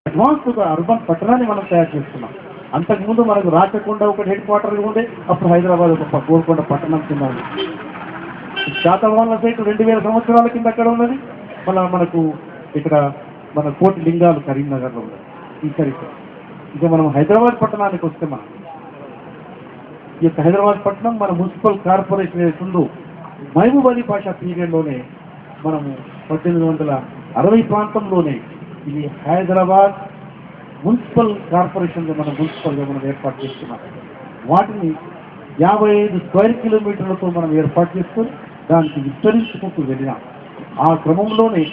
అడ్వాన్స్గా అర్బన్ పట్టణాన్ని మనం తయారు చేస్తున్నాం. అంతకుముందు మనకు రాచకొండ ఒకటి హెడ్ క్వార్టర్గా ఉండే, అప్పుడు హైదరాబాద్ ఒక గోల్కొండ పట్టణం కింద ఉంది. శాతవాహనుల సైట్ 2000 సంవత్సరాల కింద అక్కడ ఉన్నది. మనకు ఇక్కడ మన కోటి లింగాలు కరీంనగర్లో ఉన్నది. ఈ చరిత్ర ఇక మనం హైదరాబాద్ పట్టణానికి వస్తే ఈ యొక్క హైదరాబాద్ పట్టణం మన మున్సిపల్ కార్పొరేషన్ ఏతుందో మహబూబ్ అలీ పాషా పీరియడ్లోనే మనము 1860 ప్రాంతంలోనే ఇది హైదరాబాద్ మున్సిపల్ కార్పొరేషన్గా మనం ఏర్పాటు చేస్తున్నాం. వాటిని 55 స్క్వేర్ కిలోమీటర్లతో మనం ఏర్పాటు చేసుకొని దానికి విస్తరించుకుంటూ వెళ్ళినాం. ఆ క్రమంలోనే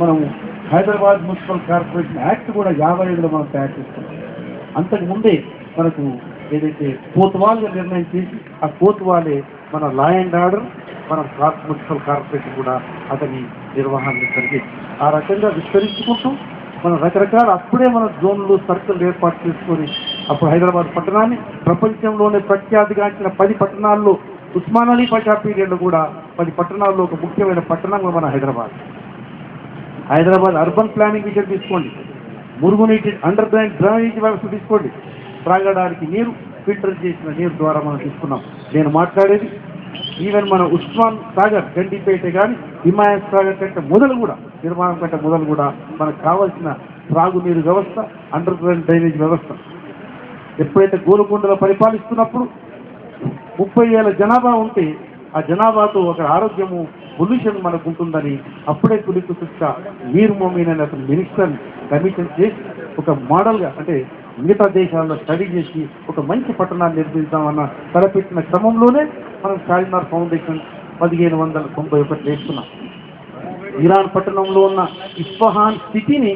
మనము హైదరాబాద్ మున్సిపల్ కార్పొరేషన్ యాక్ట్ కూడా 55లో మనం తయారు చేస్తున్నాం. అంతకుముందే మనకు ఏదైతే కోత్వాల్గా నిర్ణయం చేసి ఆ కోత్వాలే మన లా అండ్ ఆర్డర్, మన మున్సిపల్ కార్పొరేషన్ కూడా అతని నిర్వహణ జరిగేది. ఆ రకంగా విస్తరించుకుంటూ మనం రకరకాల అప్పుడే మన జోన్లు సర్కిల్ ఏర్పాటు చేసుకొని అప్పుడు హైదరాబాద్ పట్టణాన్ని ప్రపంచంలోనే ప్రఖ్యాతిగాంచిన 10 పట్టణాల్లో ఉస్మాన్ అలీ పాషా పీరియడ్లో కూడా 10 పట్టణాల్లో ఒక ముఖ్యమైన పట్టణంగా మన హైదరాబాద్ అర్బన్ ప్లానింగ్ విషయం తీసుకోండి, మురుగునీటి అండర్ గ్రౌండ్ డ్రైనేజ్ వ్యవస్థ తీసుకోండి, త్రాగడానికి నీరు ఫిల్టర్ చేసిన నీరు ద్వారా మనం తీసుకున్నాం. నేను మాట్లాడేది ఈవెన్ మన ఉస్మాన్ సాగర్ గండిపేట కానీ హిమాయత్ సాగర్ కంటే నిర్మాణం కంటే మొదలు కూడా మనకు కావాల్సిన త్రాగునీరు వ్యవస్థ, అండర్ గ్రౌండ్ డ్రైనేజ్ వ్యవస్థ ఎప్పుడైతే గోలుకొండలో పరిపాలిస్తున్నప్పుడు 30,000 జనాభా ఉంటే ఆ జనాభాతో ఒక ఆరోగ్యము పొల్యూషన్ మనకు ఉంటుందని అప్పుడే కులికు సుష్ట మీర్ మొమీన్ అనే అతను మినిస్టర్ కమిషన్ చేసి ఒక మోడల్గా అంటే మిగతా దేశాల్లో స్టడీ చేసి ఒక మంచి పట్టణాన్ని నిర్మిద్దామన్న తలపెట్టిన క్రమంలోనే మనం చార్మినార్ ఫౌండేషన్ 1591 వేస్తున్నాం. ఇరాన్ పట్టణంలో ఉన్న ఇస్ఫహాన్ సిటీని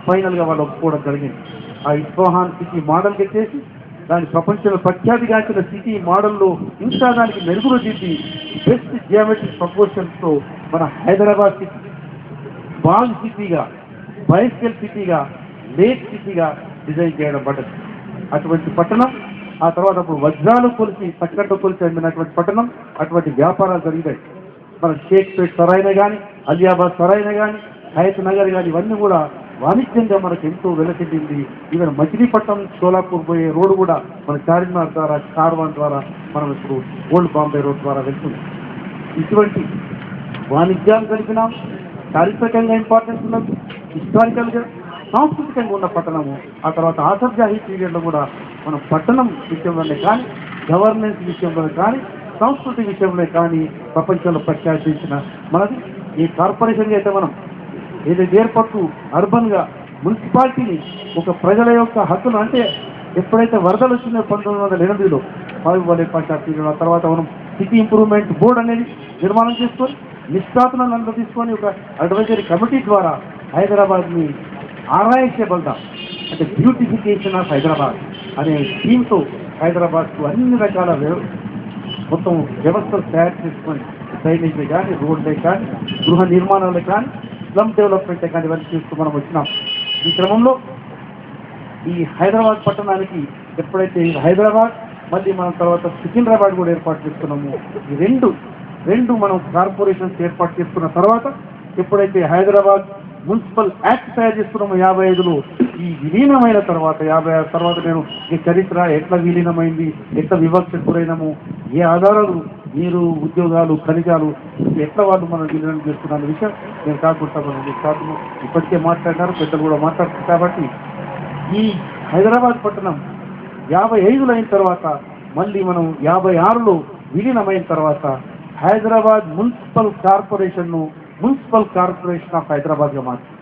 ఫైనల్గా వాళ్ళు ఒప్పుకోవడం జరిగింది. ఆ ఇస్ఫహాన్ సిటీ మోడల్గా చేసి దాని ప్రపంచంలో ప్రఖ్యాతిగాంచిన సిటీ మోడల్లో ఇంకా దానికి మెరుగులు దిద్ది బెస్ట్ జియోమెట్రిక్ ప్రపోర్షన్స్తో మన హైదరాబాద్ సిటీ బాల్ సిటీగా, బైస్కెల్ సిటీగా, లేక్ సిటీగా డిజైన్ చేయడం పడ్డది. అటువంటి పట్టణం ఆ తర్వాత అప్పుడు వజ్రాలు కొలిసి తక్కట్టు కొలిసి అమ్మినటువంటి పట్టణం, అటువంటి వ్యాపారాలు జరిగాయి. మన షేక్పేట్ సరాయినా కానీ, అలియాబాద్ సరాయినా కానీ, హయత్ నగర్ కానీ ఇవన్నీ కూడా వాణిజ్యంగా మనకు ఎంతో వెలసిల్లింది. ఈవెన్ మచిలీపట్నం షోలాపూర్ పోయే రోడ్డు కూడా మన చార్మినార్ ద్వారా, కార్వాన్ ద్వారా మనం ఇప్పుడు ఓల్డ్ బాంబే రోడ్ ద్వారా వెళ్తుంది. ఇటువంటి వాణిజ్యాలు జరిపినాం. చారిత్రకంగా ఇంపార్టెన్స్ ఉన్నది, హిస్టారికల్గా సాంస్కృతికంగా ఉన్న పట్టణము. ఆ తర్వాత ఆసర్జాహీ పీరియడ్లో కూడా మనం పట్టణం విషయంలోనే కానీ, గవర్నెన్స్ విషయంలోనే కానీ, సంస్కృతి విషయంలో కానీ ప్రపంచంలో ప్రఖ్యాతించిన మనది ఈ కార్పొరేషన్గా అయితే మనం ఏదైతే ఏర్పడుతూ అర్బన్గా మున్సిపాలిటీని ఒక ప్రజల యొక్క హక్కులు అంటే ఎప్పుడైతే వరదలు వచ్చినాయో 1980లో మహబూబ్ అలీ పాషా పీరియడ్, ఆ తర్వాత మనం సిటీ ఇంప్రూవ్మెంట్ బోర్డు అనేది నిర్మాణం చేసుకొని నిష్ణాతులను తీసుకొని ఒక అడ్వైజరీ కమిటీ ద్వారా హైదరాబాద్ని ఆరాయించబడదాం అంటే బ్యూటిఫికేషన్ ఆఫ్ హైదరాబాద్ అనే థీమ్తో హైదరాబాద్కు అన్ని రకాల మొత్తం వ్యవస్థలు తయారు చేసుకొని డ్రైనేజీ కానీ, రోడ్లే కానీ, గృహ నిర్మాణాలే కానీ, స్లమ్ డెవలప్మెంటే కానీ ఇవన్నీ చేస్తూ మనం వచ్చినాం. ఈ క్రమంలో ఈ హైదరాబాద్ పట్టణానికి ఎప్పుడైతే హైదరాబాద్ మళ్ళీ మనం తర్వాత సికింద్రాబాద్ కూడా ఏర్పాటు చేస్తున్నాము. ఈ రెండు మనం కార్పొరేషన్స్ ఏర్పాటు చేసుకున్న తర్వాత ఎప్పుడైతే హైదరాబాద్ మున్సిపల్ యాక్ట్ తయారు చేస్తున్నాము 55లో, ఈ విలీనమైన తర్వాత 56 తర్వాత నేను ఈ చరిత్ర ఎట్లా విలీనమైంది, ఎట్లా వివక్షకు గురైనాము, ఏ ఆధారాలు నీరు, ఉద్యోగాలు, ఖనిజాలు ఎట్లా వాళ్ళు మనం విలీనం చేస్తున్న విషయం నేను కాకుండా మనం ఇప్పటికే మాట్లాడినారు, పెద్దలు కూడా మాట్లాడుతారు. కాబట్టి ఈ హైదరాబాద్ పట్టణం 55లో అయిన తర్వాత మళ్ళీ మనం 56లో విలీనమైన తర్వాత హైదరాబాద్ మున్సిపల్ కార్పొరేషన్ ఆఫ్ హైదరాబాద్గా మార్చింది.